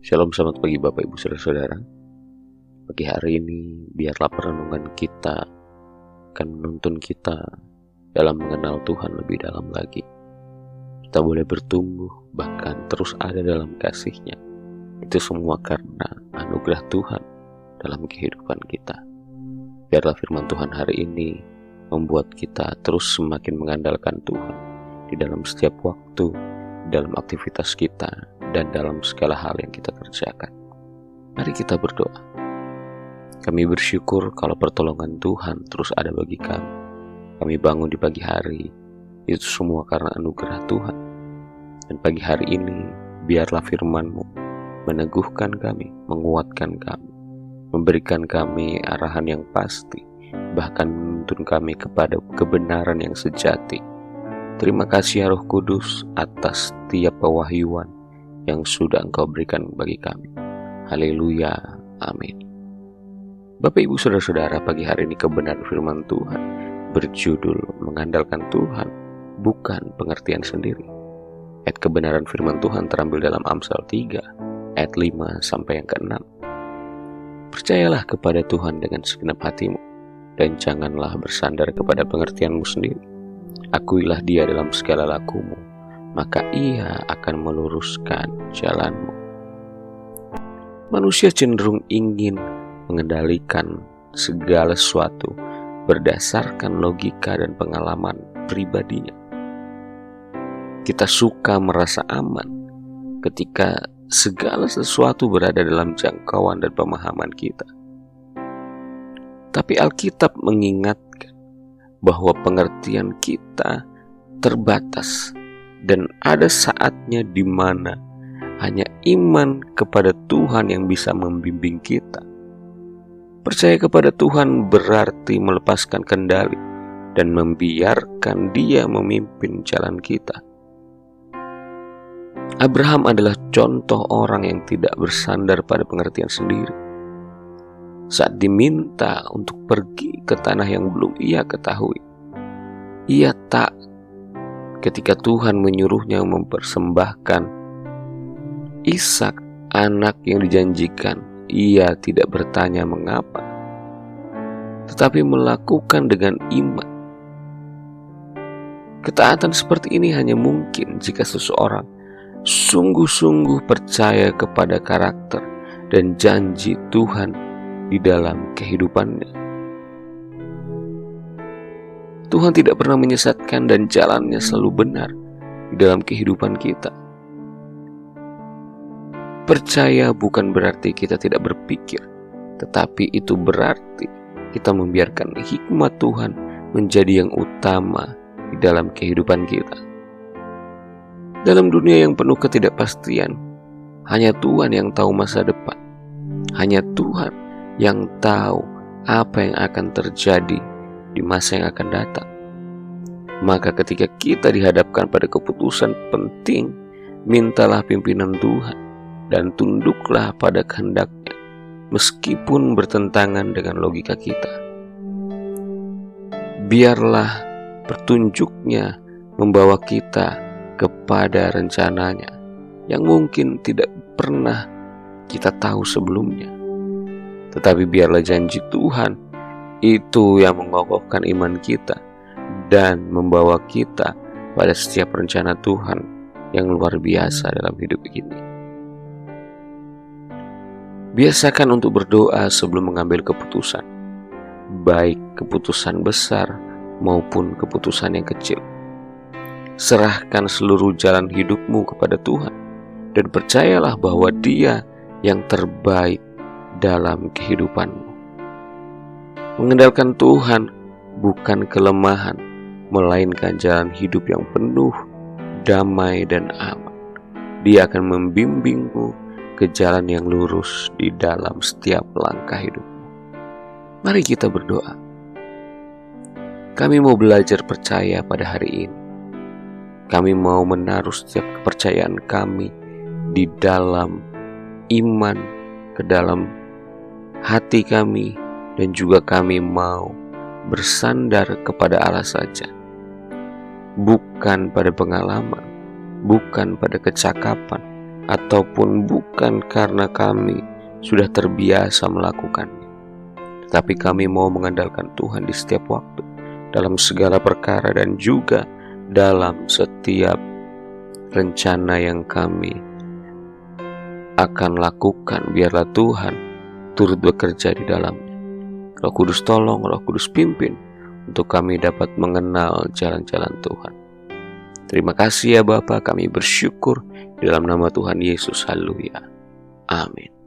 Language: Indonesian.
Shalom, selamat pagi Bapak Ibu Saudara-saudara. Pagi hari ini biarlah perenungan kita akan menuntun kita dalam mengenal Tuhan lebih dalam lagi. Kita boleh bertumbuh bahkan terus ada dalam kasih-Nya. Itu semua karena anugerah Tuhan dalam kehidupan kita. Biarlah firman Tuhan hari ini membuat kita terus semakin mengandalkan Tuhan di dalam setiap waktu, dalam aktivitas kita, dan dalam segala hal yang kita kerjakan. Mari kita berdoa. Kami bersyukur kalau pertolongan Tuhan terus ada bagi kami. Kami bangun di pagi hari, itu semua karena anugerah Tuhan. Dan pagi hari ini, biarlah firman-Mu meneguhkan kami, menguatkan kami, memberikan kami arahan yang pasti, bahkan menuntun kami kepada kebenaran yang sejati. Terima kasih ya Roh Kudus atas setiap pewahyuan yang sudah Engkau berikan bagi kami. Haleluya, amin. Bapak Ibu Saudara-saudara, pagi hari ini kebenaran firman Tuhan berjudul mengandalkan Tuhan, bukan pengertian sendiri. Ayat kebenaran firman Tuhan terambil dalam Amsal 3, ayat 5 sampai yang ke-6. Percayalah kepada Tuhan dengan segenap hatimu, dan janganlah bersandar kepada pengertianmu sendiri. Akuilah Dia dalam segala lakumu, maka Ia akan meluruskan jalanmu. Manusia cenderung ingin mengendalikan segala sesuatu berdasarkan logika dan pengalaman pribadinya. Kita suka merasa aman ketika segala sesuatu berada dalam jangkauan dan pemahaman kita. Tapi Alkitab mengingatkan bahwa pengertian kita terbatas dan ada saatnya di mana hanya iman kepada Tuhan yang bisa membimbing kita. Percaya kepada Tuhan berarti melepaskan kendali dan membiarkan Dia memimpin jalan kita. Abraham adalah contoh orang yang tidak bersandar pada pengertian sendiri. Saat diminta untuk pergi ke tanah yang belum ia ketahui, ia taat ketika Tuhan menyuruhnya mempersembahkan Ishak, anak yang dijanjikan. Ia tidak bertanya mengapa, tetapi melakukan dengan iman. Ketaatan seperti ini hanya mungkin jika seseorang sungguh-sungguh percaya kepada karakter dan janji Tuhan di dalam kehidupannya. Tuhan tidak pernah menyesatkan dan jalannya selalu benar di dalam kehidupan kita. Percaya bukan berarti kita tidak berpikir, tetapi itu berarti kita membiarkan hikmat Tuhan menjadi yang utama di dalam kehidupan kita. Dalam dunia yang penuh ketidakpastian, hanya Tuhan yang tahu masa depan. Hanya Tuhan yang tahu apa yang akan terjadi di masa yang akan datang. Maka ketika kita dihadapkan pada keputusan penting, mintalah pimpinan Tuhan dan tunduklah pada kehendak-Nya, meskipun bertentangan dengan logika kita. Biarlah petunjuk-Nya membawa kita kepada rencana-Nya yang mungkin tidak pernah kita tahu sebelumnya. Tetapi biarlah janji Tuhan itu yang mengokohkan iman kita dan membawa kita pada setiap rencana Tuhan yang luar biasa dalam hidup ini. Biasakan untuk berdoa sebelum mengambil keputusan, baik keputusan besar maupun keputusan yang kecil. Serahkan seluruh jalan hidupmu kepada Tuhan dan percayalah bahwa Dia yang terbaik dalam kehidupanmu. Mengandalkan Tuhan bukan kelemahan, melainkan jalan hidup yang penuh damai dan aman. Dia akan membimbingmu ke jalan yang lurus di dalam setiap langkah hidupmu. Mari kita berdoa. Kami mau belajar percaya pada hari ini. Kami mau menaruh setiap kepercayaan kami di dalam iman, ke dalam hati kami, dan juga kami mau bersandar kepada Allah saja, bukan pada pengalaman, bukan pada kecakapan, ataupun bukan karena kami sudah terbiasa melakukannya, tetapi kami mau mengandalkan Tuhan di setiap waktu, dalam segala perkara dan juga dalam setiap rencana yang kami akan lakukan. Biarlah Tuhan turut bekerja di dalamnya. Roh Kudus tolong, Roh Kudus pimpin untuk kami dapat mengenal jalan-jalan Tuhan. Terima kasih ya Bapa, kami bersyukur di dalam nama Tuhan Yesus. Haleluya. Amin.